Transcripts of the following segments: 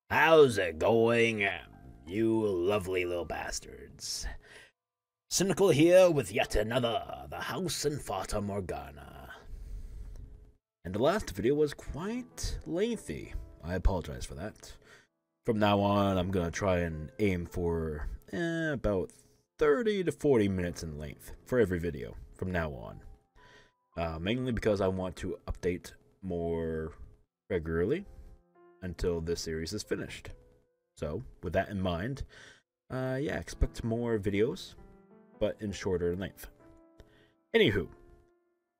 How's it going, you lovely little bastards? Sinikle here with yet another The House in Fata Morgana. And the last video was quite lengthy. I apologize for that. From now on, I'm gonna try and aim for about 30 to 40 minutes in length for every video from now on. Mainly because I want to update more regularly until this series is finished. So, with that in mind, yeah, expect more videos, but in shorter length. Anywho,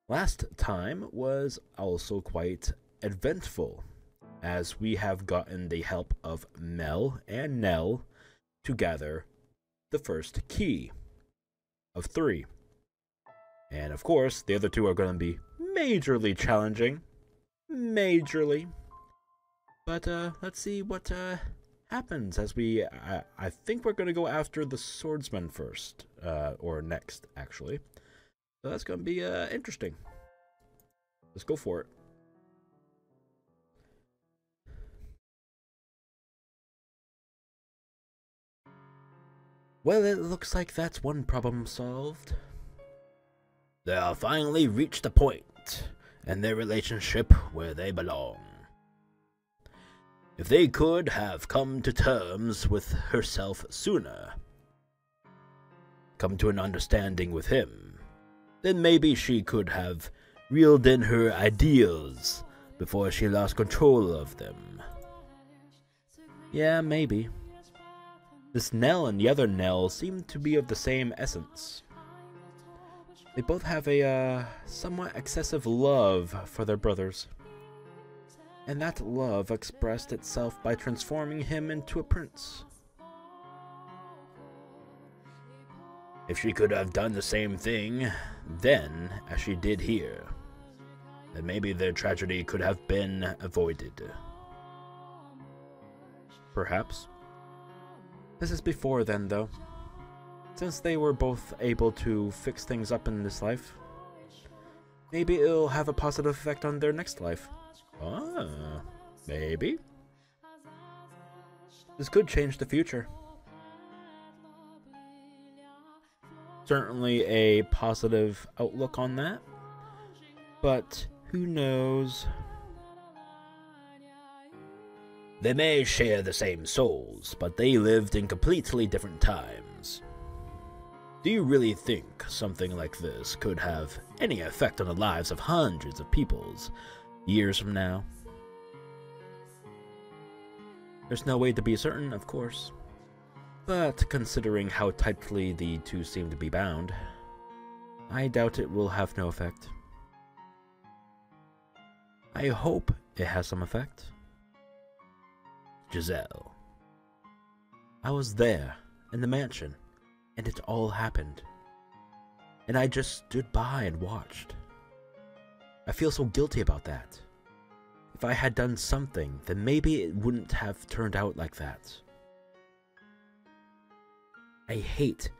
last time was also quite eventful, as we have gotten the help of Mel and Nell to gather the first key of 3. And of course, the other 2 are going to be majorly challenging. Majorly. But let's see what happens as we... I think we're going to go after the swordsman first. Or next, actually. So that's going to be interesting. Let's go for it. Well, it looks like that's one problem solved. They have finally reached a point in their relationship where they belong. If they could have come to terms with herself sooner, come to an understanding with him, then maybe she could have reeled in her ideals before she lost control of them. Yeah, maybe. This Nell and the other Nell seem to be of the same essence. They both have a somewhat excessive love for their brothers. And that love expressed itself by transforming him into a prince. If she could have done the same thing then as she did here, then maybe their tragedy could have been avoided. Perhaps. This is before then, though. Since they were both able to fix things up in this life, maybe it'll have a positive effect on their next life. Ah, maybe. This could change the future. Certainly a positive outlook on that, but who knows? They may share the same souls, but they lived in completely different times. Do you really think something like this could have any effect on the lives of hundreds of peoples years from now? There's no way to be certain, of course. But considering how tightly the 2 seem to be bound, I doubt it will have no effect. I hope it has some effect. Giselle. I was there, in the mansion, and it all happened. And I just stood by and watched. I feel so guilty about that. If I had done something, then maybe it wouldn't have turned out like that. I hate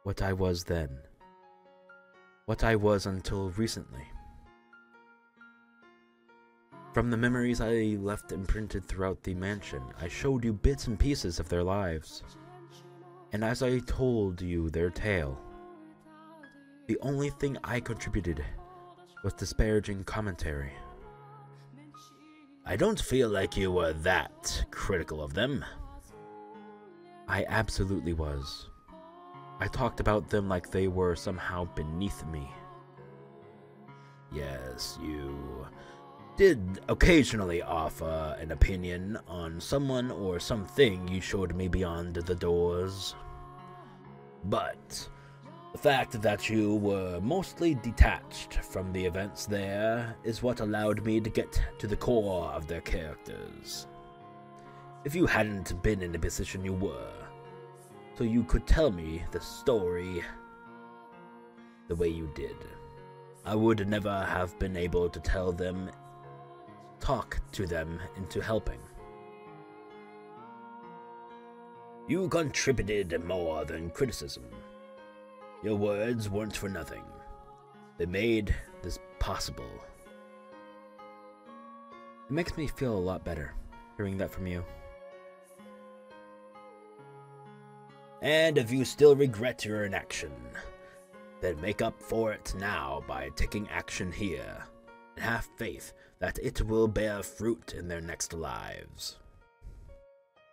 what I was then. What I was until recently. From the memories I left imprinted throughout the mansion, I showed you bits and pieces of their lives. And as I told you their tale, the only thing I contributed was disparaging commentary. I don't feel like you were that critical of them. I absolutely was. I talked about them like they were somehow beneath me. Yes, you did occasionally offer an opinion on someone or something you showed me beyond the doors. But the fact that you were mostly detached from the events there is what allowed me to get to the core of their characters. If you hadn't been in the position you were, so you could tell me the story the way you did, I would never have been able to talk to them into helping. You contributed more than criticism. Your words weren't for nothing. They made this possible. It makes me feel a lot better, hearing that from you. And if you still regret your inaction, then make up for it now by taking action here, and have faith that it will bear fruit in their next lives.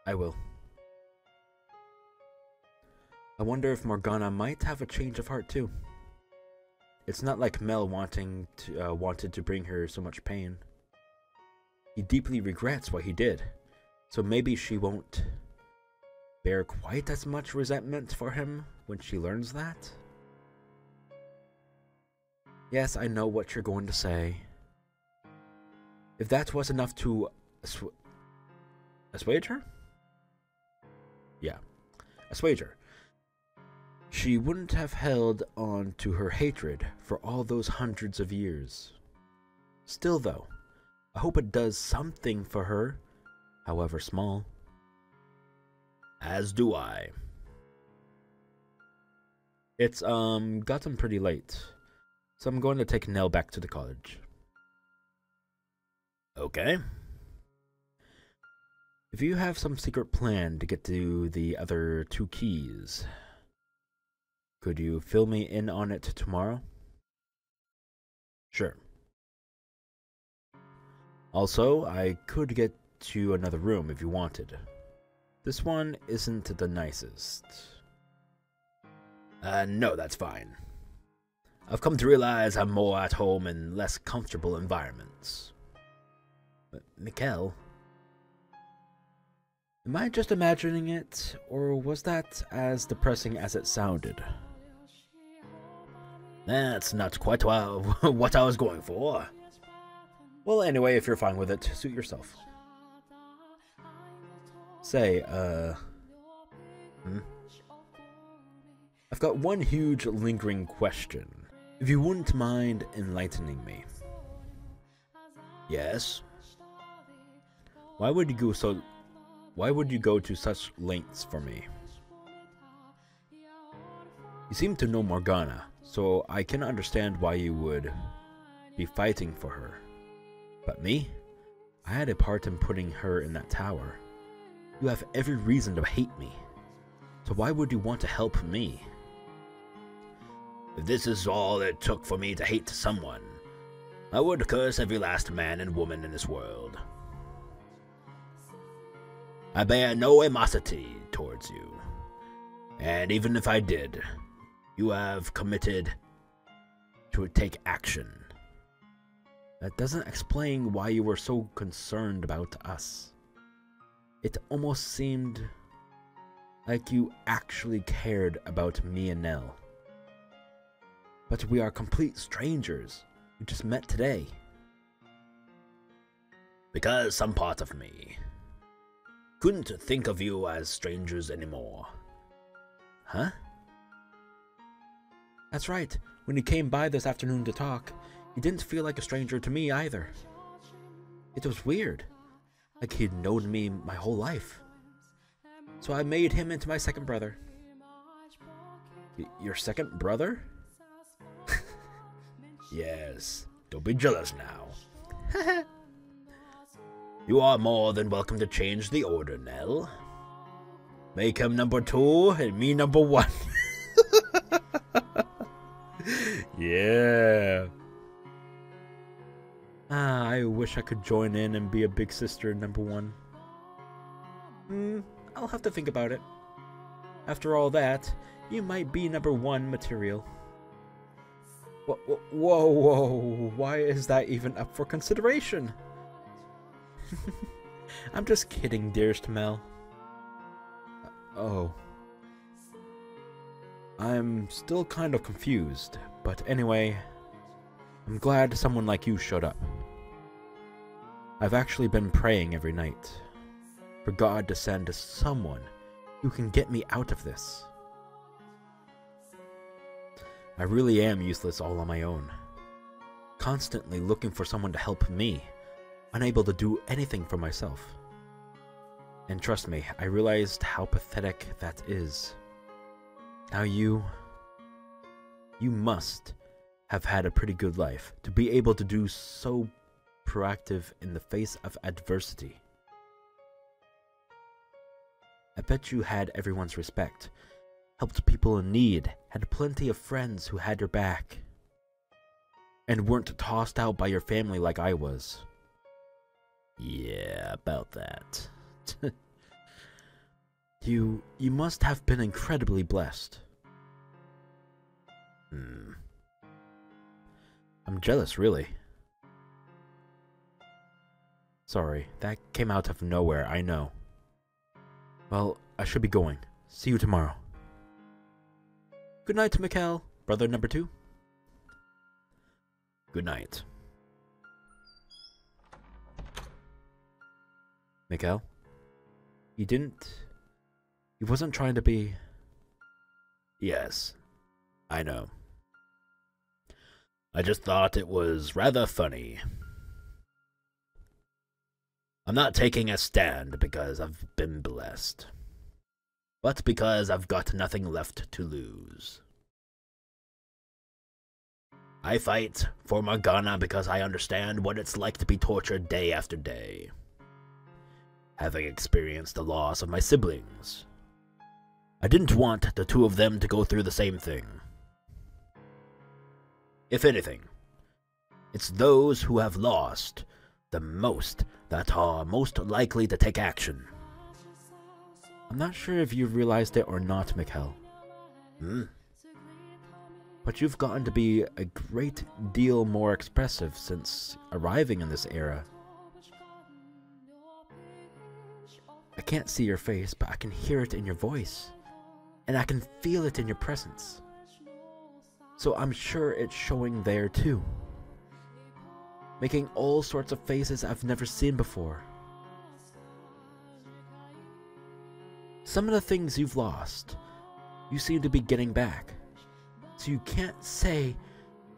I will. I wonder if Morgana might have a change of heart too. It's not like Mel wanted to bring her so much pain. He deeply regrets what he did, so maybe she won't bear quite as much resentment for him when she learns that. Yes, I know what you're going to say. If that was enough to assuage her? Yeah, assuage her. She wouldn't have held on to her hatred for all those hundreds of years. Still though, I hope it does something for her, however small. As do I. It's gotten pretty late, so I'm going to take Nell back to the college. Okay. If you have some secret plan to get to the other 2 keys, could you fill me in on it tomorrow? Sure. Also, I could get you another room if you wanted. This one isn't the nicest. No, that's fine. I've come to realize I'm more at home in less comfortable environments. But, Mikkel, am I just imagining it, or was that as depressing as it sounded? That's not quite what I was going for. Well, anyway, if you're fine with it, suit yourself. Say, I've got one huge lingering question. If you wouldn't mind enlightening me. Yes? Why would you go to such lengths for me? You seem to know Morgana, so I can understand why you would be fighting for her. But me? I had a part in putting her in that tower. You have every reason to hate me. So why would you want to help me? If this is all it took for me to hate someone, I would curse every last man and woman in this world. I bear no animosity towards you, and even if I did, you have committed to take action. That doesn't explain why you were so concerned about us. It almost seemed like you actually cared about me and Nell. But we are complete strangers. We just met today. Because some part of me couldn't think of you as strangers anymore. Huh? That's right. When you came by this afternoon to talk, you didn't feel like a stranger to me either. It was weird. Like he'd known me my whole life. So I made him into my second brother. Your second brother? Yes, don't be jealous now. You are more than welcome to change the order, Nell. Make him number 2 and me number 1. Yeah. I wish I could join in and be a big sister number 1. I'll have to think about it. After all that, you might be number 1 material. Whoa, why is that even up for consideration? I'm just kidding, dearest Mel. Oh. I'm still kind of confused, but anyway, I'm glad someone like you showed up. I've actually been praying every night for God to send someone who can get me out of this. I really am useless all on my own, constantly looking for someone to help me, unable to do anything for myself. And trust me, I realized how pathetic that is. Now you must have had a pretty good life to be able to do so proactive in the face of adversity. I bet you had everyone's respect helped people in need, had plenty of friends who had your back, and weren't tossed out by your family like I was. Yeah, about that. You must have been incredibly blessed. I'm jealous, really. Sorry, that came out of nowhere, I know. Well, I should be going. See you tomorrow. Good night, Mikkel, brother number 2. Good night. Mikkel, he wasn't trying to be... Yes, I know. I just thought it was rather funny. I'm not taking a stand because I've been blessed, but because I've got nothing left to lose. I fight for Morgana because I understand what it's like to be tortured day after day, having experienced the loss of my siblings. I didn't want the 2 of them to go through the same thing. If anything, it's those who have lost the most that are most likely to take action. I'm not sure if you've realized it or not, Mikkel. But you've gotten to be a great deal more expressive since arriving in this era. I can't see your face, but I can hear it in your voice. And I can feel it in your presence. So I'm sure it's showing there too. Making all sorts of faces I've never seen before. Some of the things you've lost, you seem to be getting back. So you can't say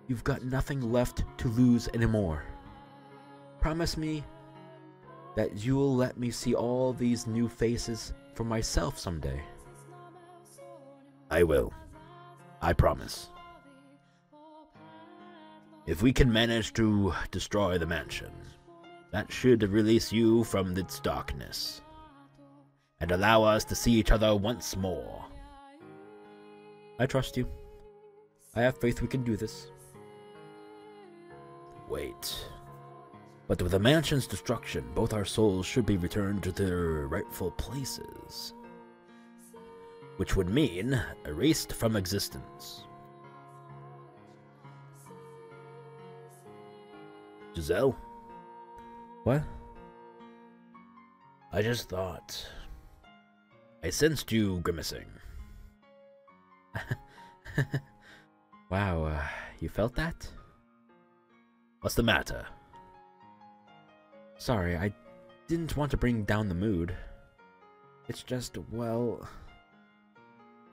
you've got nothing left to lose anymore. Promise me that you will let me see all these new faces for myself someday. I will. I promise. If we can manage to destroy the mansion, that should release you from its darkness, and allow us to see each other once more. I trust you. I have faith we can do this. Wait. But with the mansion's destruction, both our souls should be returned to their rightful places, which would mean erased from existence. Giselle? What? I just thought... I sensed you grimacing. Wow, you felt that? What's the matter? Sorry, I didn't want to bring down the mood. It's just, well...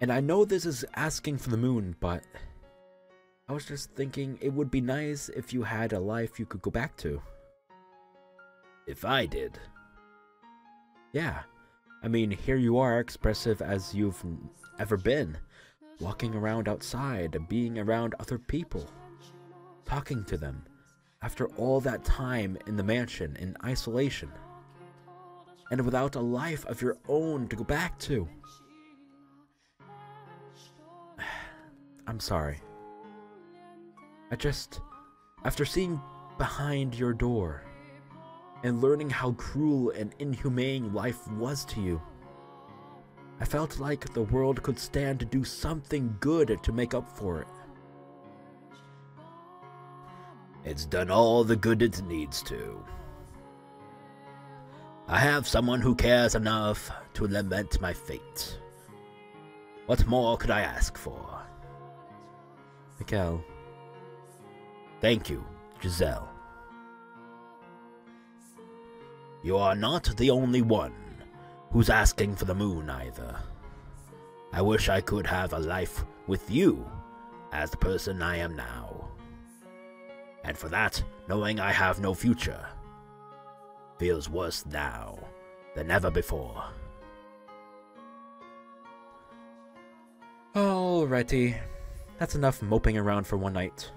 And I know this is asking for the moon, but... I was just thinking it would be nice if you had a life you could go back to. If I did? Yeah. I mean, here you are, expressive as you've ever been. Walking around outside, being around other people. Talking to them. After all that time in the mansion, in isolation. And without a life of your own to go back to. I'm sorry. After seeing behind your door, and learning how cruel and inhumane life was to you, I felt like the world could stand to do something good to make up for it. It's done all the good it needs to. I have someone who cares enough to lament my fate. What more could I ask for? Mikkel. Thank you, Giselle. You are not the only one who's asking for the moon either. I wish I could have a life with you as the person I am now. And for that, knowing I have no future feels worse now than ever before. Alrighty. That's enough moping around for one night.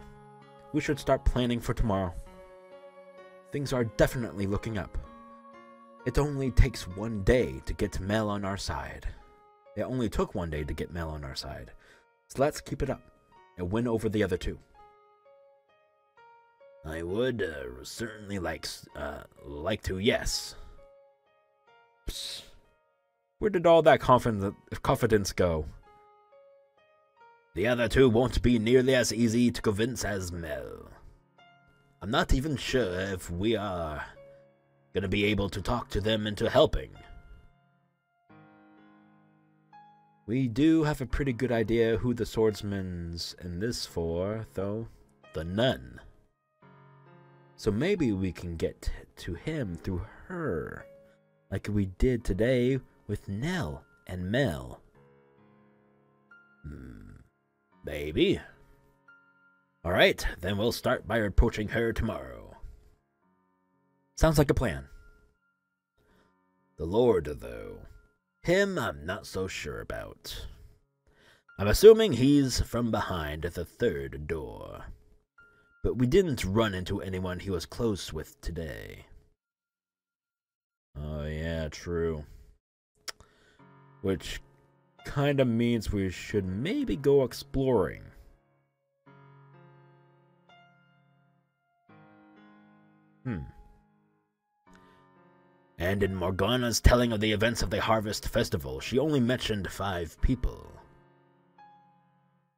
We should start planning for tomorrow. Things are definitely looking up. It only takes one day to get Mel on our side. It only took one day to get Mel on our side. So let's keep it up and win over the other two. I would certainly like to, yes. Psst. Where did all that confidence go? The other two won't be nearly as easy to convince as Mel. I'm not even sure if we are gonna be able to talk to them into helping. We do have a pretty good idea who the swordsman's in this for, though. The nun. So maybe we can get to him through her, like we did today with Nell and Mel. Maybe. Alright, then we'll start by approaching her tomorrow. Sounds like a plan. The Lord, though. Him I'm not so sure about. I'm assuming he's from behind the third door. But we didn't run into anyone he was close with today. Oh yeah, true. Which kinda means we should maybe go exploring. And in Morgana's telling of the events of the Harvest Festival, she only mentioned 5 people.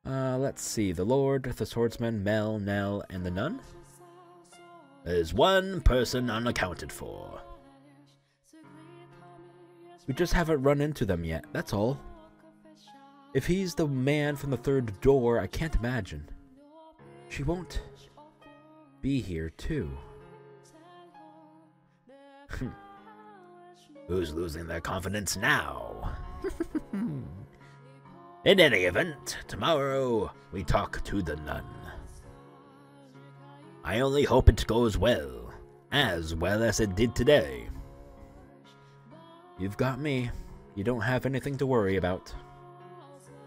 Let's see. The Lord, the Swordsman, Mel, Nell, and the Nun? There's one person unaccounted for. We just haven't run into them yet, that's all. If he's the man from the third door, I can't imagine. She won't be here, too. Who's losing their confidence now? In any event, tomorrow we talk to the nun. I only hope it goes well as it did today. You've got me. You don't have anything to worry about.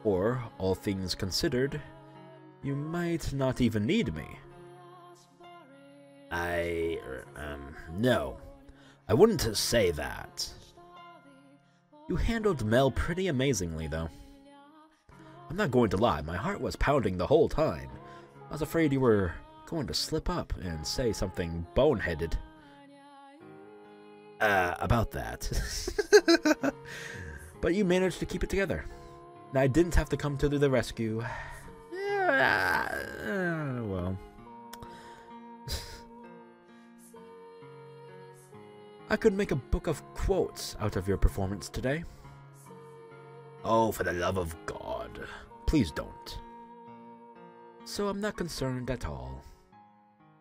Or, all things considered, you might not even need me. No. I wouldn't say that. You handled Mel pretty amazingly, though. I'm not going to lie, my heart was pounding the whole time. I was afraid you were going to slip up and say something boneheaded. About that. But you managed to keep it together. And I didn't have to come to the rescue. Well. I could make a book of quotes out of your performance today. Oh, for the love of God. Please don't. So I'm not concerned at all.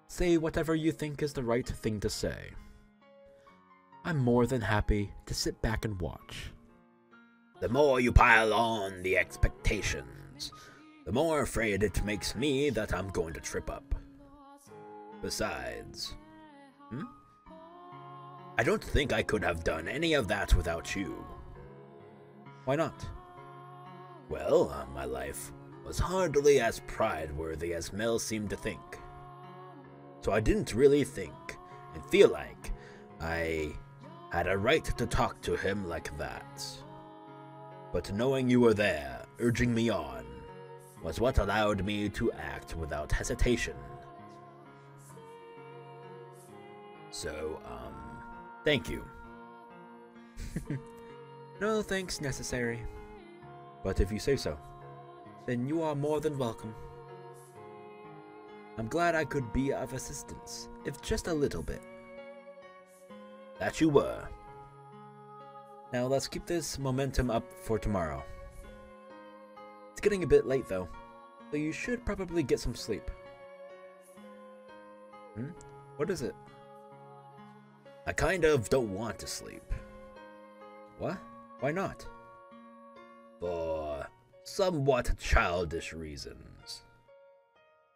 Say whatever you think is the right thing to say. I'm more than happy to sit back and watch. The more you pile on the expectations, the more afraid it makes me that I'm going to trip up. Besides... I don't think I could have done any of that without you. Why not? Well, my life was hardly as pride-worthy as Mel seemed to think. So I didn't really think and feel like I had a right to talk to him like that. But knowing you were there, urging me on, was what allowed me to act without hesitation. So, thank you. No thanks necessary. But if you say so, then you are more than welcome. I'm glad I could be of assistance, if just a little bit. That you were. Now let's keep this momentum up for tomorrow. It's getting a bit late though, so you should probably get some sleep. What is it? I kind of don't want to sleep. What? Why not? For somewhat childish reasons.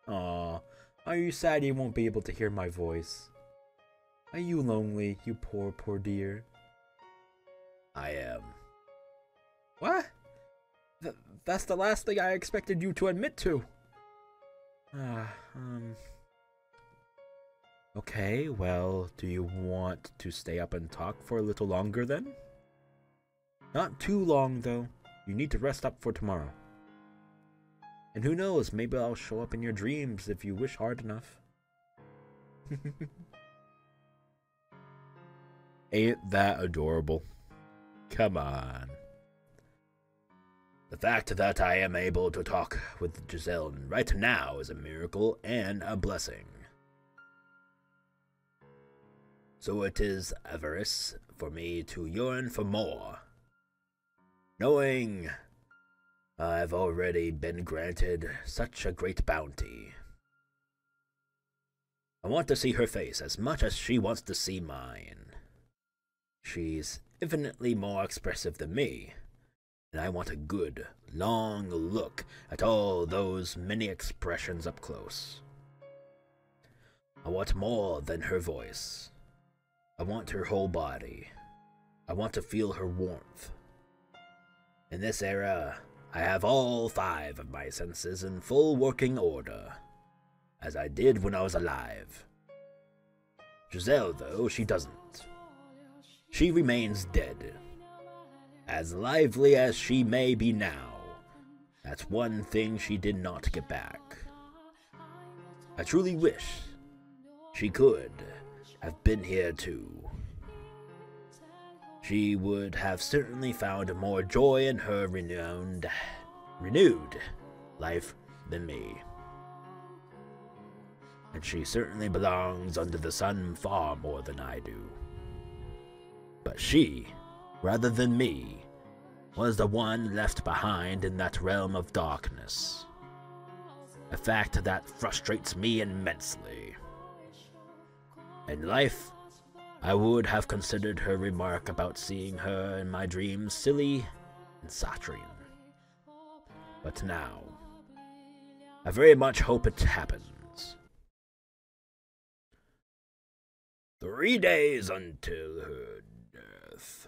Aw, are you sad you won't be able to hear my voice? Are you lonely, you poor, poor dear? I am. What? That's the last thing I expected you to admit to. Okay, well, do you want to stay up and talk for a little longer then? Not too long, though. You need to rest up for tomorrow. And who knows, maybe I'll show up in your dreams if you wish hard enough. Ain't that adorable? Come on. The fact that I am able to talk with Giselle right now is a miracle and a blessing. So it is avarice for me to yearn for more, knowing I've already been granted such a great bounty. I want to see her face as much as she wants to see mine. She's infinitely more expressive than me, and I want a good, long look at all those many expressions up close. I want more than her voice. I want her whole body. I want to feel her warmth. In this era, I have all 5 of my senses in full working order, as I did when I was alive. Giselle, though, she doesn't. She remains dead. As lively as she may be now, that's one thing she did not get back. I truly wish she could have been here too. She would have certainly found more joy in her renewed life than me. And she certainly belongs under the sun far more than I do. But she, rather than me, was the one left behind in that realm of darkness. A fact that frustrates me immensely. In life, I would have considered her remark about seeing her in my dreams silly and saccharine. But now, I very much hope it happens. 3 days until her death.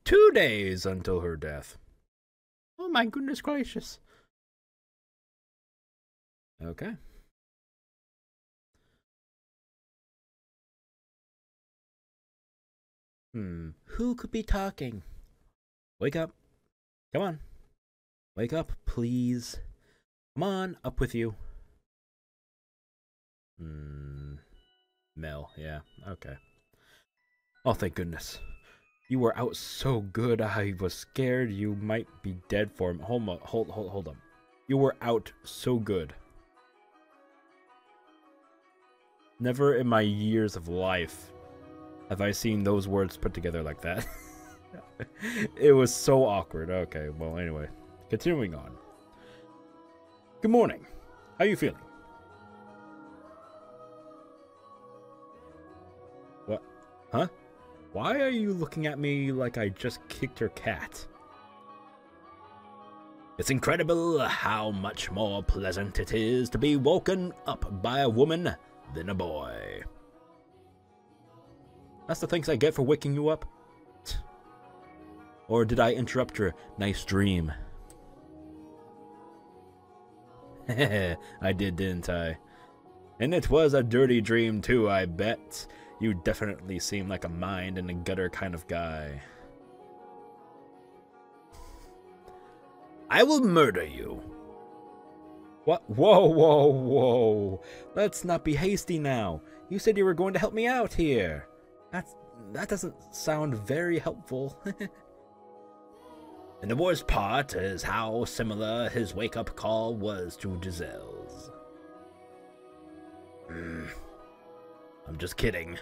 2 days until her death. Oh my goodness gracious. Okay. Who could be talking? Wake up. Come on. Wake up, please. Come on, up with you. Mel, yeah, okay. Oh, thank goodness. You were out so good, I was scared you might be dead for him. Hold up. You were out so good. Never in my years of life have I seen those words put together like that. It was so awkward. Okay, well, anyway. Continuing on. Good morning. How are you feeling? What? Huh? Why are you looking at me like I just kicked your cat? It's incredible how much more pleasant it is to be woken up by a woman than a boy. That's the thanks I get for waking you up? Or did I interrupt your nice dream? I did, didn't I? And it was a dirty dream too, I bet. You definitely seem like a mind in a gutter kind of guy. I will murder you. What? Whoa. Let's not be hasty now. You said you were going to help me out here. That doesn't sound very helpful. And the worst part is how similar his wake-up call was to Giselle's. I'm just kidding.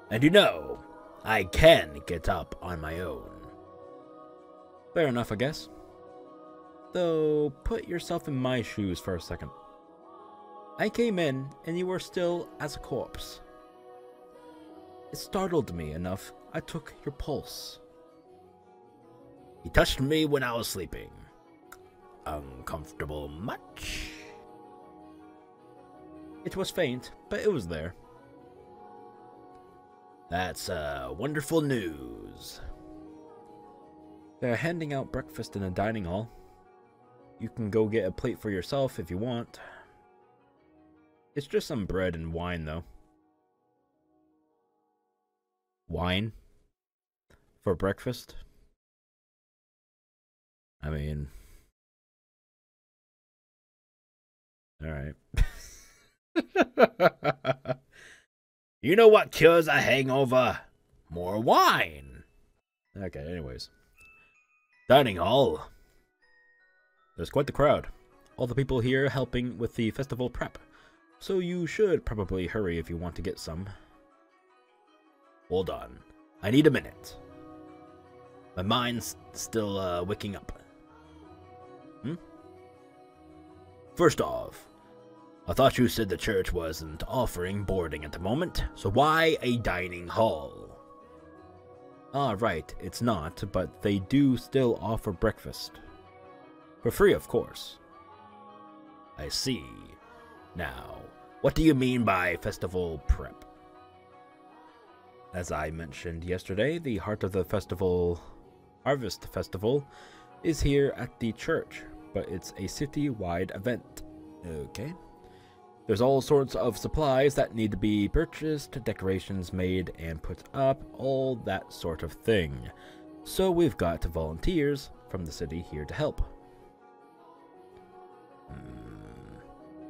And you know, I can get up on my own. Fair enough, I guess. Though, put yourself in my shoes for a second. I came in, and you were still as a corpse. It startled me enough, I took your pulse. He touched me when I was sleeping. Uncomfortable much? It was faint, but it was there. That's wonderful news. They're handing out breakfast in a dining hall. You can go get a plate for yourself if you want. It's just some bread and wine, though. Wine? For breakfast? I mean... Alright. You know what cures a hangover? More wine. Okay, anyways. Dining hall. There's quite the crowd. All the people here helping with the festival prep. So you should probably hurry if you want to get some. Hold on. I need a minute. My mind's still waking up. First off, I thought you said the church wasn't offering boarding at the moment, so why a dining hall? Ah, right, it's not, but they do still offer breakfast. For free, of course. I see. Now, what do you mean by festival prep? As I mentioned yesterday, the heart of the festival, Harvest Festival, is here at the church, but it's a city-wide event. Okay. There's all sorts of supplies that need to be purchased, decorations made and put up, all that sort of thing. So we've got volunteers from the city here to help.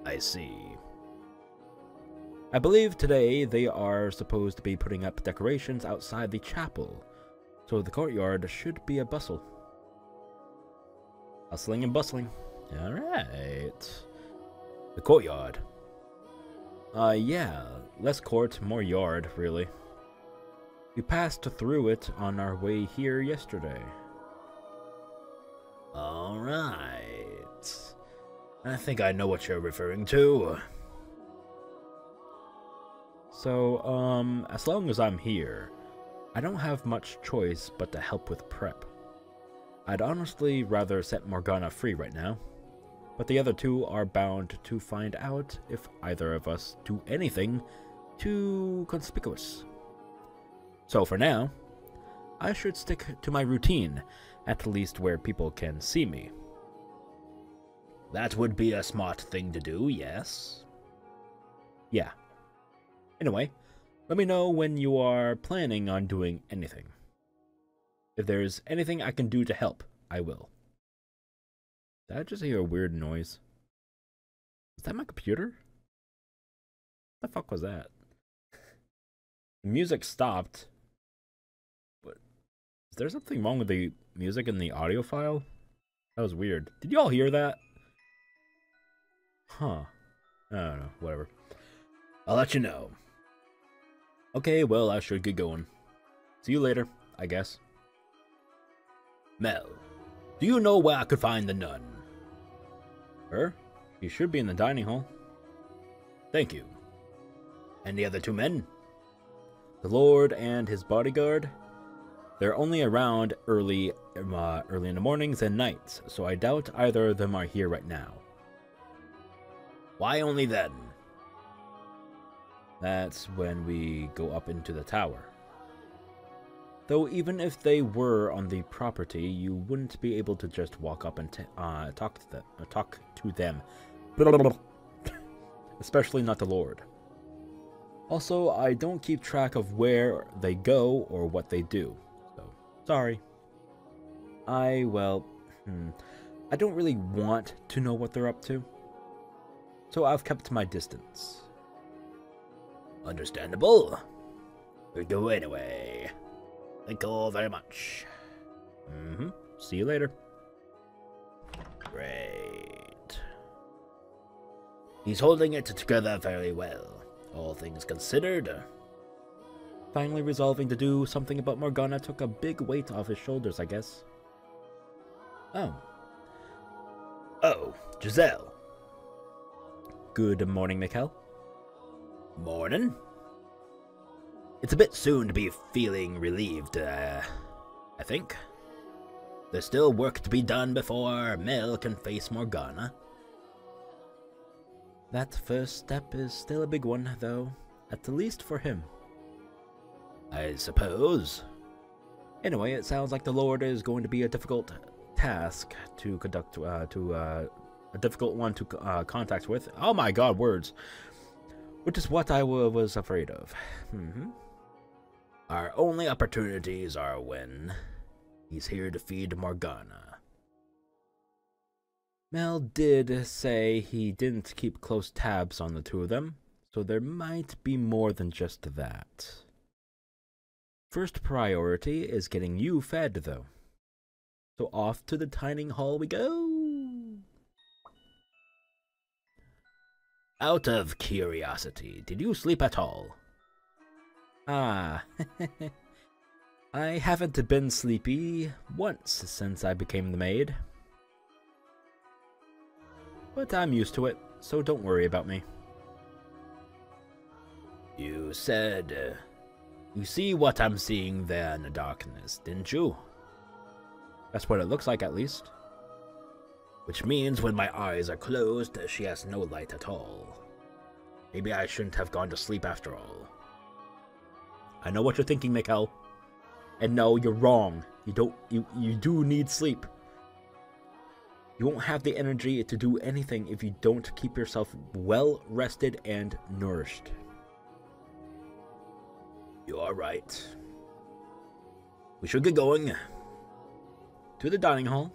I see. I believe today they are supposed to be putting up decorations outside the chapel, so the courtyard should be a bustle. Hustling and bustling. Alright. The courtyard. Yeah, less court, more yard, really. We passed through it on our way here yesterday. Alright. I think I know what you're referring to. So, as long as I'm here, I don't have much choice but to help with prep. I'd honestly rather set Morgana free right now, but the other two are bound to find out if either of us do anything too conspicuous. So for now, I should stick to my routine, at least where people can see me. That would be a smart thing to do, yes? Yeah. Anyway, let me know when you are planning on doing anything. If there's anything I can do to help, I will. Did I just hear a weird noise? Is that my computer? What the fuck was that? The music stopped. But is there something wrong with the music in the audio file? That was weird. Did y'all hear that? Huh. I don't know. Whatever. I'll let you know. Okay, well, I should get going. See you later, I guess. Mel, do you know where I could find the nun? Her? She should be in the dining hall. Thank you. And the other two men? The Lord and his bodyguard? They're only around early in the mornings and nights, so I doubt either of them are here right now. Why only then? That's when we go up into the tower. Though even if they were on the property, you wouldn't be able to just walk up and talk to them. Especially not the Lord. Also, I don't keep track of where they go or what they do. So, sorry. I don't really want to know what they're up to. So I've kept my distance. Understandable. We'll go anyway. Thank you all very much. See you later. Great. He's holding it together very well, all things considered. Finally resolving to do something about Morgana took a big weight off his shoulders, I guess. Oh, Giselle. Good morning, Mikkel. Morning. It's a bit soon to be feeling relieved, I think. There's still work to be done before Mel can face Morgana. That first step is still a big one, though. At the least for him. I suppose. Anyway, it sounds like the Lord is going to be a difficult task to conduct, a difficult one to contact with. Oh my god, words. Which is what I was afraid of. Our only opportunities are when he's here to feed Morgana. Mel did say he didn't keep close tabs on the two of them, so there might be more than just that. First priority is getting you fed, though. So off to the dining hall we go. Out of curiosity, did you sleep at all? Ah, I haven't been sleepy once since I became the maid. But I'm used to it, so don't worry about me. You said, you see what I'm seeing there in the darkness, didn't you? That's what it looks like, at least. Which means when my eyes are closed, she has no light at all. Maybe I shouldn't have gone to sleep after all. I know what you're thinking, Mikkel. And no, you're wrong. You do need sleep. You won't have the energy to do anything if you don't keep yourself well rested and nourished. You are right. We should get going. To the dining hall.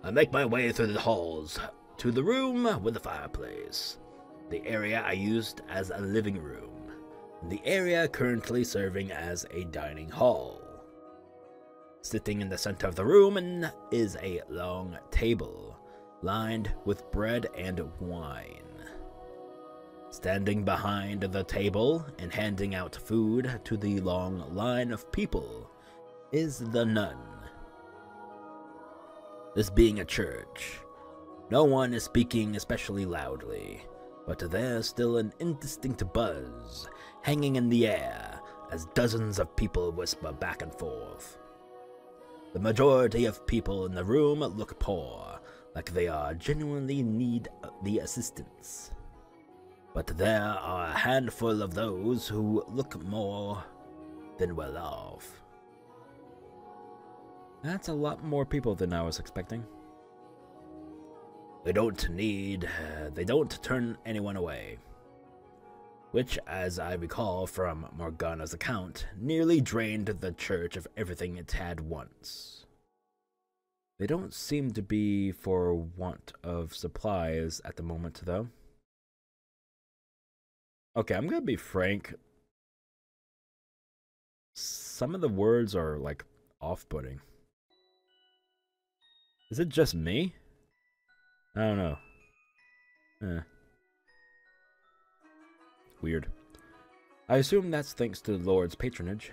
I make my way through the halls to the room with the fireplace, the area I used as a living room, and the area currently serving as a dining hall. Sitting in the center of the room is a long table, lined with bread and wine. Standing behind the table and handing out food to the long line of people is the nun. This being a church, no one is speaking especially loudly, but there's still an indistinct buzz hanging in the air as dozens of people whisper back and forth. The majority of people in the room look poor, like they are genuinely need the assistance. But there are a handful of those who look more than well off. That's a lot more people than I was expecting. They don't turn anyone away. Which, as I recall from Morgana's account, nearly drained the church of everything it had once. They don't seem to be for want of supplies at the moment, though. Okay, I'm gonna be frank. Some of the words are, like, off-putting. Is it just me? I don't know. Weird. I assume that's thanks to the Lord's patronage.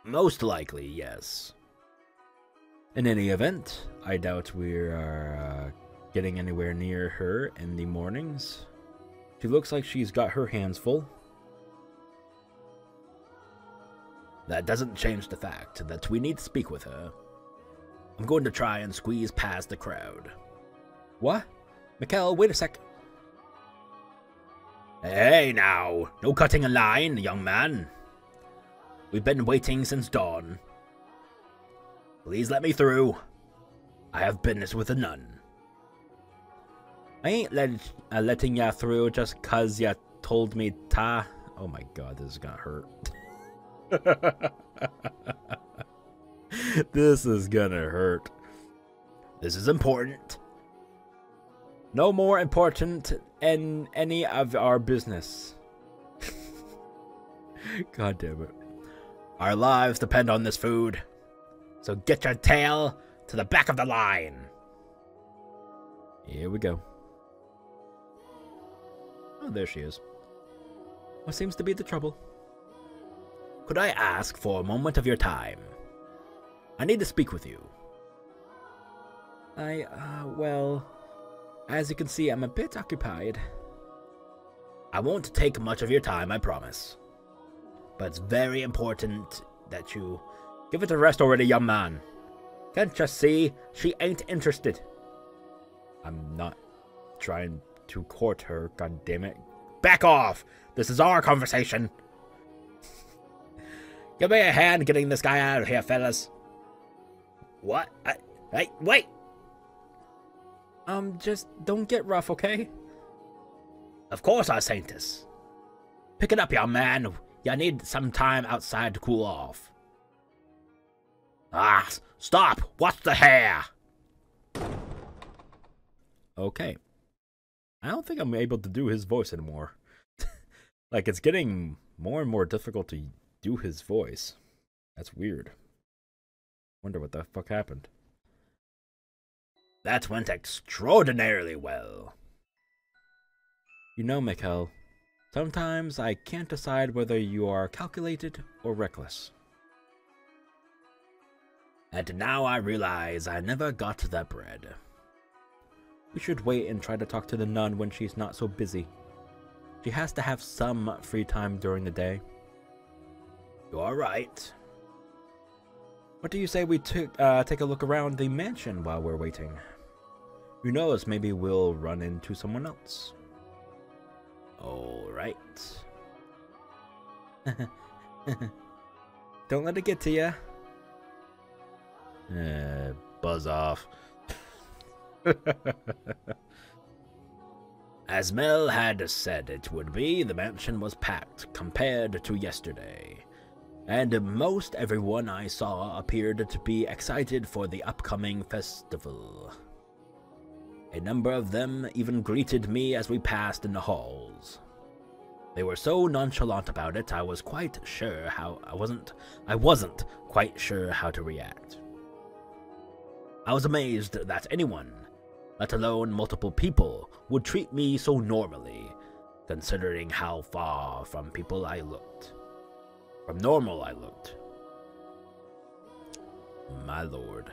Most likely, yes. In any event, I doubt we are getting anywhere near her in the mornings. She looks like she's got her hands full. That doesn't change the fact that we need to speak with her. I'm going to try and squeeze past the crowd. What? Mikkel, wait a sec. Hey now, no cutting a line, young man. We've been waiting since dawn. Please let me through. I have business with a nun. I ain't letting ya through just 'cause ya told me ta. Oh my god, this is gonna hurt. This is gonna hurt. This is important. No more important in any of our business. God damn it. Our lives depend on this food. So get your tail to the back of the line. Here we go. Oh, there she is. What seems to be the trouble? Could I ask for a moment of your time? I need to speak with you. Well, as you can see, I'm a bit occupied. I won't take much of your time, I promise. But it's very important that you give it a rest already, young man. Can't you see she ain't interested? I'm not trying to court her, god damn it. Back off! This is our conversation. Give me a hand getting this guy out of here, fellas. What? Hey, wait! Just don't get rough, okay? Of course I saint this. Pick it up, young man. You need some time outside to cool off. Ah, stop! What's the hair? Okay. I don't think I'm able to do his voice anymore. Like, it's getting more and more difficult to do his voice. That's weird. Wonder what the fuck happened. That went extraordinarily well. You know, Mikhail, sometimes I can't decide whether you are calculated or reckless. And now I realize I never got that bread. We should wait and try to talk to the nun when she's not so busy. She has to have some free time during the day. You're right. What do you say we take a look around the mansion while we're waiting? Who knows, maybe we'll run into someone else. All right. Don't let it get to you. Buzz off. As Mel had said it would be, the mansion was packed compared to yesterday, and most everyone I saw appeared to be excited for the upcoming festival. A number of them even greeted me as we passed in the halls. They were so nonchalant about it, I wasn't quite sure how to react. I was amazed that anyone, let alone multiple people, would treat me so normally, considering how far from normal I looked. My lord.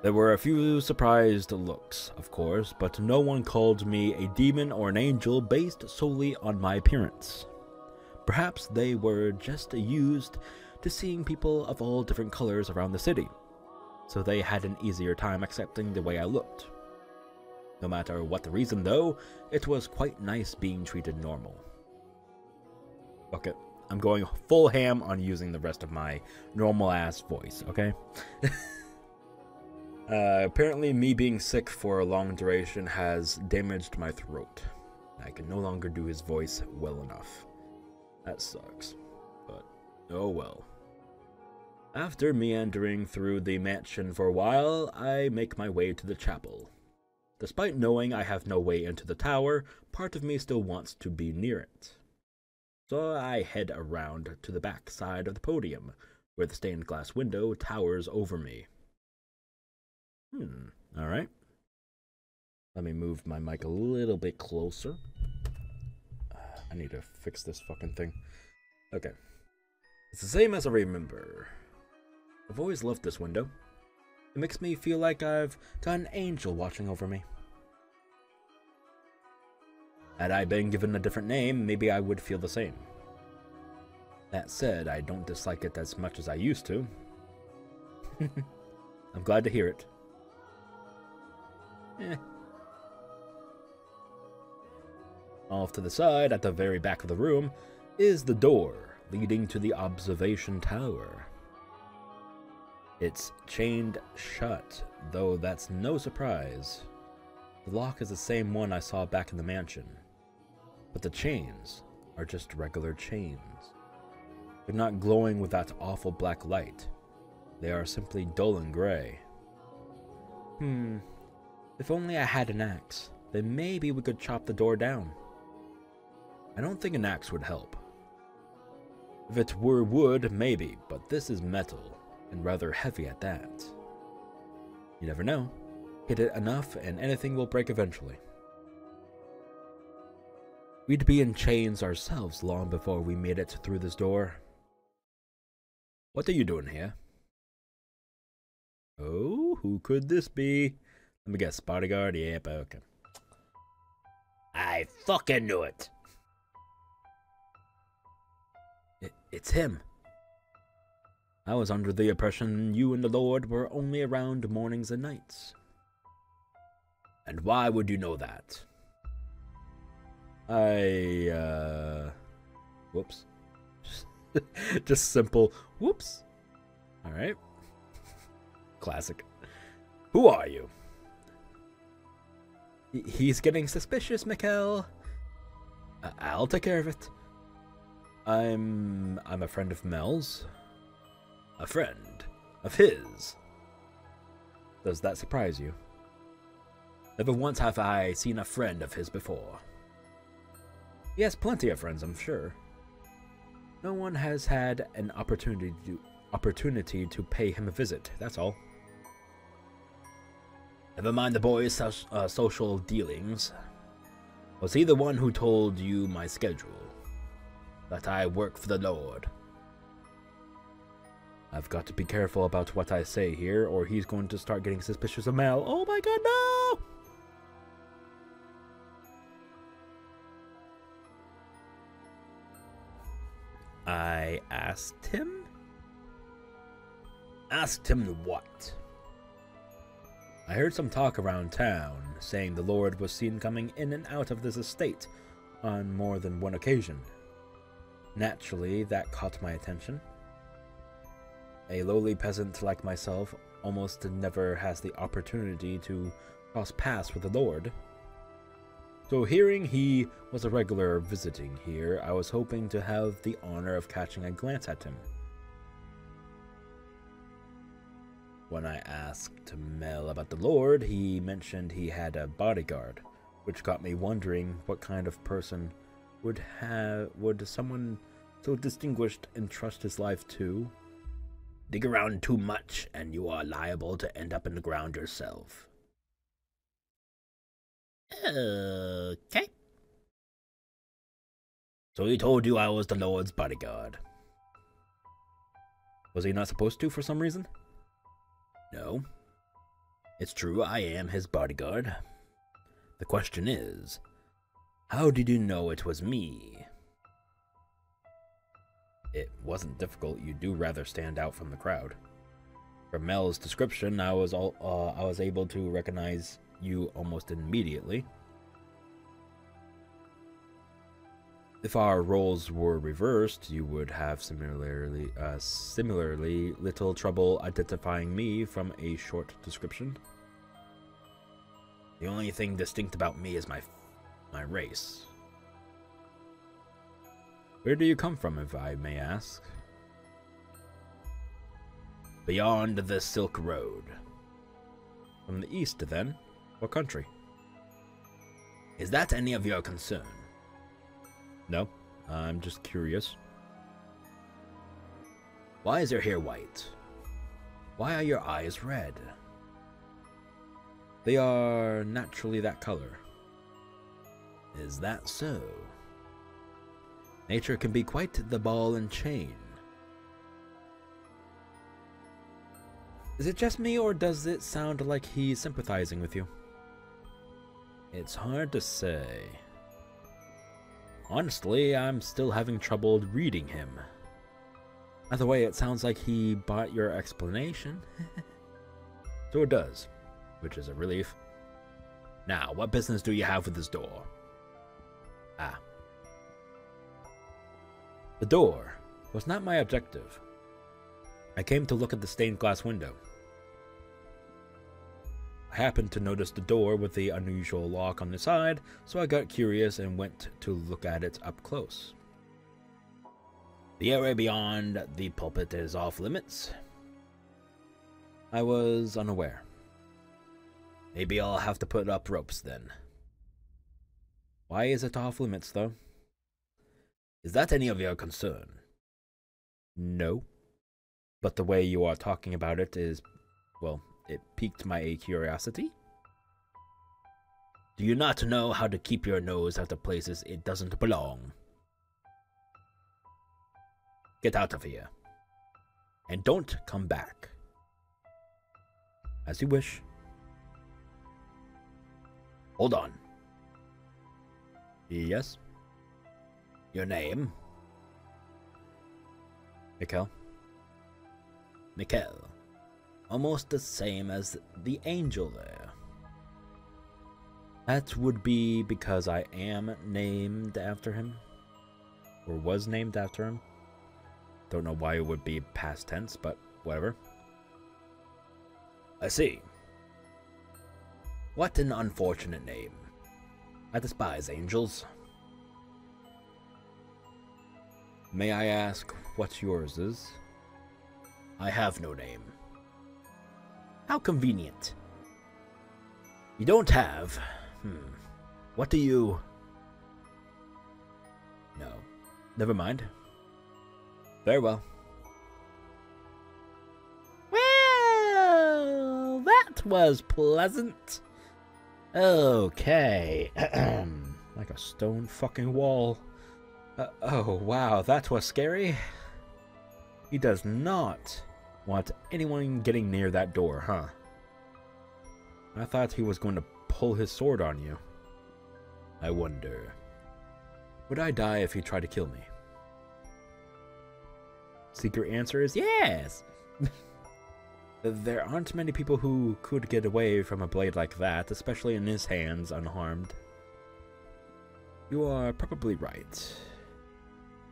There were a few surprised looks, of course, but no one called me a demon or an angel based solely on my appearance. Perhaps they were just used to seeing people of all different colors around the city, so they had an easier time accepting the way I looked. No matter what the reason, though, it was quite nice being treated normal. Fuck it. I'm going full ham on using the rest of my normal-ass voice, okay? Apparently me being sick for a long duration has damaged my throat. I can no longer do his voice well enough. That sucks, but oh well. After meandering through the mansion for a while, I make my way to the chapel. Despite knowing I have no way into the tower, part of me still wants to be near it. So I head around to the back side of the podium, where the stained glass window towers over me. Alright. Let me move my mic a little bit closer. I need to fix this fucking thing. Okay. It's the same as I remember. I've always loved this window. It makes me feel like I've got an angel watching over me. Had I been given a different name, maybe I would feel the same. That said, I don't dislike it as much as I used to. I'm glad to hear it. Off to the side, at the very back of the room, is the door leading to the observation tower. It's chained shut, though that's no surprise. The lock is the same one I saw back in the mansion, but the chains are just regular chains. They're not glowing with that awful black light. They are simply dull and gray. If only I had an axe, then maybe we could chop the door down. I don't think an axe would help. If it were wood, maybe, but this is metal, and rather heavy at that. You never know. Hit it enough and anything will break eventually. We'd be in chains ourselves long before we made it through this door. What are you doing here? Oh, who could this be? Let me guess, bodyguard? Yep, okay. I fucking knew it. It's him. I was under the impression you and the Lord were only around mornings and nights. And why would you know that? Whoops. Just simple, whoops. Alright. Classic. Who are you? He's getting suspicious, Mikkel. I'll take care of it. I'm a friend of Mel's. A friend of his? Does that surprise you? Never once have I seen a friend of his before. He has plenty of friends, I'm sure. No one has had an opportunity to pay him a visit, that's all. Never mind the boy's social dealings. Was he the one who told you my schedule? That I work for the Lord? I've got to be careful about what I say here, or he's going to start getting suspicious of Mel. Oh my god, no! I asked him? Asked him what? I heard some talk around town, saying the Lord was seen coming in and out of this estate on more than one occasion. Naturally, that caught my attention. A lowly peasant like myself almost never has the opportunity to cross paths with the Lord. So hearing he was a regular visiting here, I was hoping to have the honor of catching a glance at him. When I asked Mel about the Lord, he mentioned he had a bodyguard, which got me wondering what kind of person would someone so distinguished entrust his life to? Dig around too much, and you are liable to end up in the ground yourself. Okay. So he told you I was the Lord's bodyguard. Was he not supposed to for some reason? No. It's true, I am his bodyguard. The question is, how did you know it was me? It wasn't difficult. You do rather stand out from the crowd. From Mel's description, I was able to recognize you almost immediately. If our roles were reversed, you would have similarly little trouble identifying me from a short description. The only thing distinct about me is my race. Where do you come from, if I may ask? Beyond the Silk Road. From the east, then? What country? Is that any of your concern? No, I'm just curious. Why is your hair white? Why are your eyes red? They are naturally that color. Is that so? Nature can be quite the ball and chain. Is it just me, or does it sound like he's sympathizing with you? It's hard to say. Honestly, I'm still having trouble reading him. Either way, it sounds like he bought your explanation. So it does, which is a relief. Now, what business do you have with this door? Ah. The door was not my objective. I came to look at the stained glass window. I happened to notice the door with the unusual lock on the side, so I got curious and went to look at it up close. The area beyond the pulpit is off limits? I was unaware. Maybe I'll have to put up ropes then. Why is it off limits, though? Is that any of your concern? No. But the way you are talking about it is, well, it piqued my curiosity. Do you not know how to keep your nose out of places it doesn't belong? Get out of here. And don't come back. As you wish. Hold on. Yes? Your name? Mikkel. Mikkel. Almost the same as the angel there. That would be because I am named after him. Or was named after him. Don't know why it would be past tense, but whatever. I see. What an unfortunate name. I despise angels. May I ask what yours is? I have no name. How convenient. You don't have? What do you... No. Never mind. Very well. Well, that was pleasant. Okay. Like a stone fucking wall. Oh, wow, that was scary. He does not want anyone getting near that door, huh? I thought he was going to pull his sword on you. I wonder, would I die if he tried to kill me? Secret answer is yes! There aren't many people who could get away from a blade like that, especially in his hands, unharmed. You are probably right.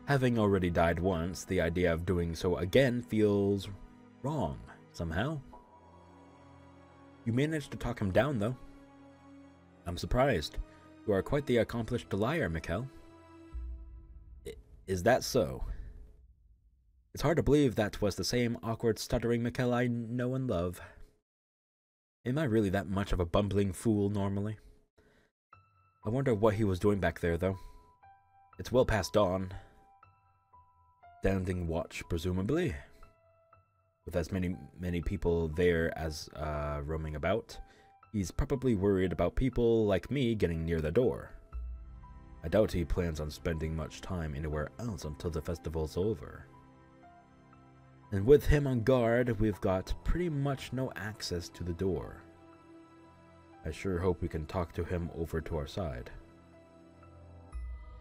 Having already died once, the idea of doing so again feels wrong, somehow. You managed to talk him down, though. I'm surprised. You are quite the accomplished liar, Mikkel. Is that so? It's hard to believe that was the same awkward, stuttering Mikkel I know and love. Am I really that much of a bumbling fool normally? I wonder what he was doing back there, though. It's well past dawn. Standing watch, presumably. With as many people there as roaming about, he's probably worried about people like me getting near the door. I doubt he plans on spending much time anywhere else until the festival's over. And with him on guard, we've got pretty much no access to the door. I sure hope we can talk to him over to our side.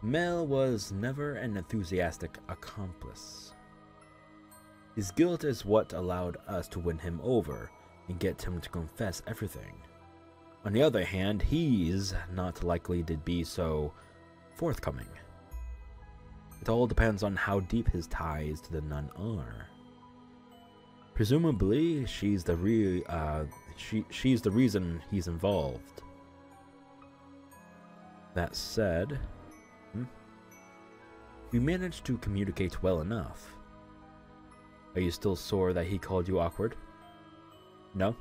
Mel was never an enthusiastic accomplice. His guilt is what allowed us to win him over and get him to confess everything. On the other hand, he's not likely to be so forthcoming. It all depends on how deep his ties to the nun are. Presumably, she's the reason he's involved. That said, we managed to communicate well enough. Are you still sore that he called you awkward? No,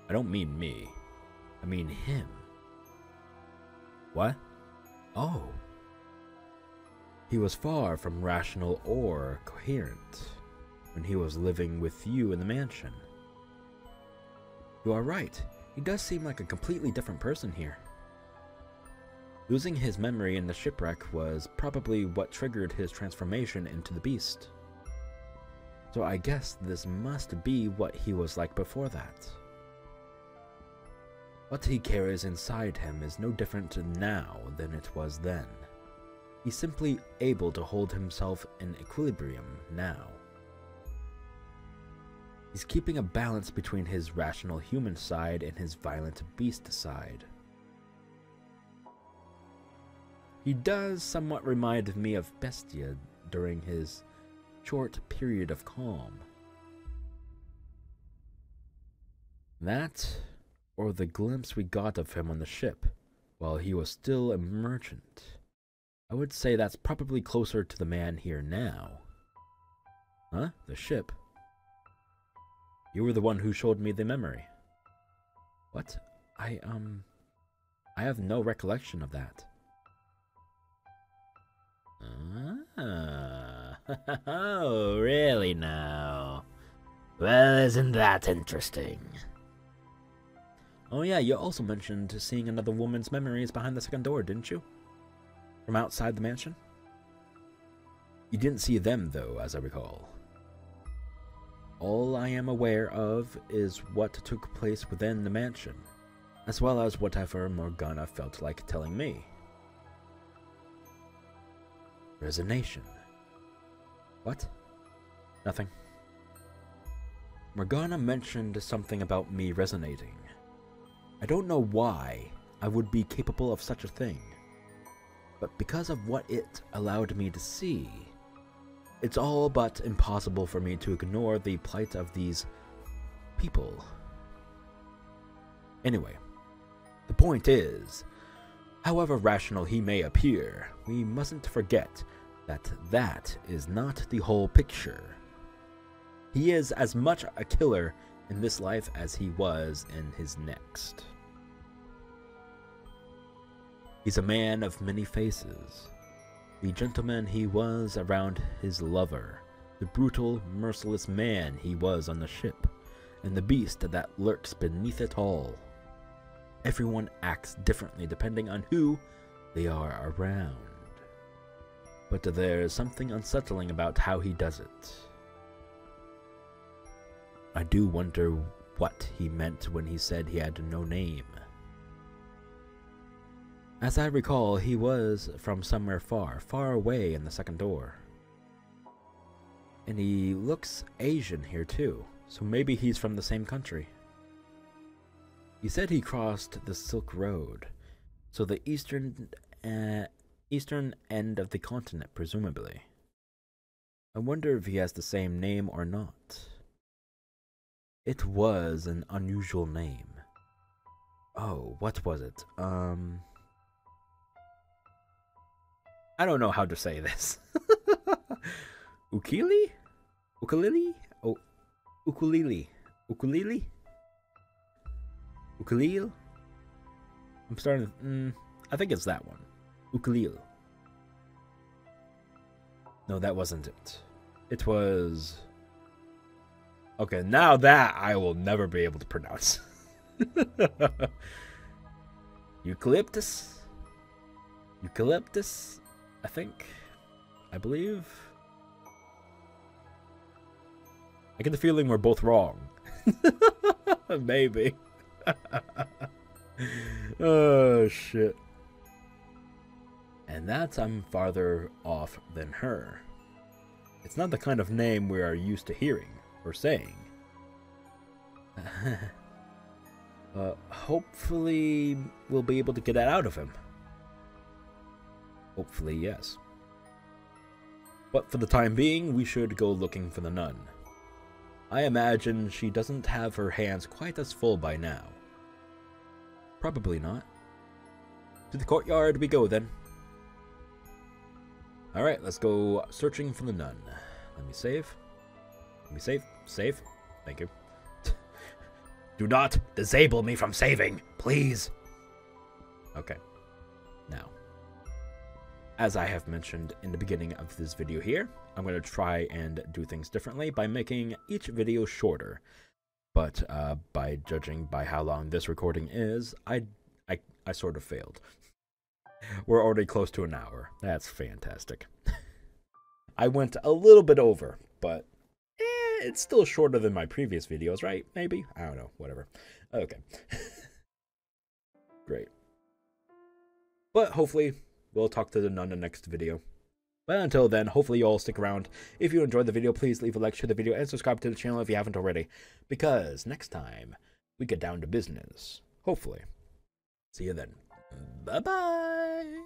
I don't mean me. I mean him. What? Oh. He was far from rational or coherent when he was living with you in the mansion. You are right. He does seem like a completely different person here. Losing his memory in the shipwreck was probably what triggered his transformation into the beast. So I guess this must be what he was like before that. What he carries inside him is no different now than it was then. He's simply able to hold himself in equilibrium now. He's keeping a balance between his rational human side and his violent beast side. He does somewhat remind me of Bestia during his short period of calm. That, or the glimpse we got of him on the ship, while he was still a merchant. I would say that's probably closer to the man here now. Huh? The ship? You were the one who showed me the memory. What? I have no recollection of that. Oh, really now? Well, isn't that interesting? Oh yeah, you also mentioned seeing another woman's memories behind the second door, didn't you? From outside the mansion? You didn't see them, though, as I recall. All I am aware of is what took place within the mansion, as well as whatever Morgana felt like telling me. Resignation. What? Nothing. Morgana mentioned something about me resonating. I don't know why I would be capable of such a thing, but because of what it allowed me to see, it's all but impossible for me to ignore the plight of these people. Anyway, the point is, However rational he may appear, we mustn't forget that that is not the whole picture. He is as much a killer in this life as he was in his next. He's a man of many faces. The gentleman he was around his lover, the brutal, merciless man he was on the ship, and the beast that lurks beneath it all. Everyone acts differently depending on who they are around. But there's something unsettling about how he does it. I do wonder what he meant when he said he had no name. As I recall, he was from somewhere far, far away in the second door. And he looks Asian here too, so maybe he's from the same country. He said he crossed the Silk Road, so the eastern end of the continent, presumably. I wonder if he has the same name or not. It was an unusual name. Oh, what was it? I don't know how to say this. Ukulele? Ukulele? Oh, ukulele. Ukulele? Ukulele? I'm starting to... I think it's that one. Ukulele. No, that wasn't it. It was... Okay, now that I will never be able to pronounce. Eucalyptus? Eucalyptus? I think. I believe. I get the feeling we're both wrong. Maybe. Oh, shit. And that's I'm farther off than her. It's not the kind of name we are used to hearing or saying. Hopefully we'll be able to get that out of him. Hopefully, yes. But for the time being, we should go looking for the nun. I imagine she doesn't have her hands quite as full by now. Probably not. To the courtyard we go then. Alright, let's go searching for the nun. Let me save. Let me save. Save. Thank you. Do not disable me from saving, please. Okay. Now, as I have mentioned in the beginning of this video here, I'm going to try and do things differently by making each video shorter. But by judging by how long this recording is, I sort of failed. We're already close to an hour. That's fantastic. I went a little bit over, but it's still shorter than my previous videos, right? Maybe? I don't know. Whatever. Okay. Great. But hopefully, we'll talk to the nun in the next video. But until then, hopefully you all stick around. If you enjoyed the video, please leave a like, share the video, and subscribe to the channel if you haven't already. Because next time, we get down to business. Hopefully. See you then. Bye-bye!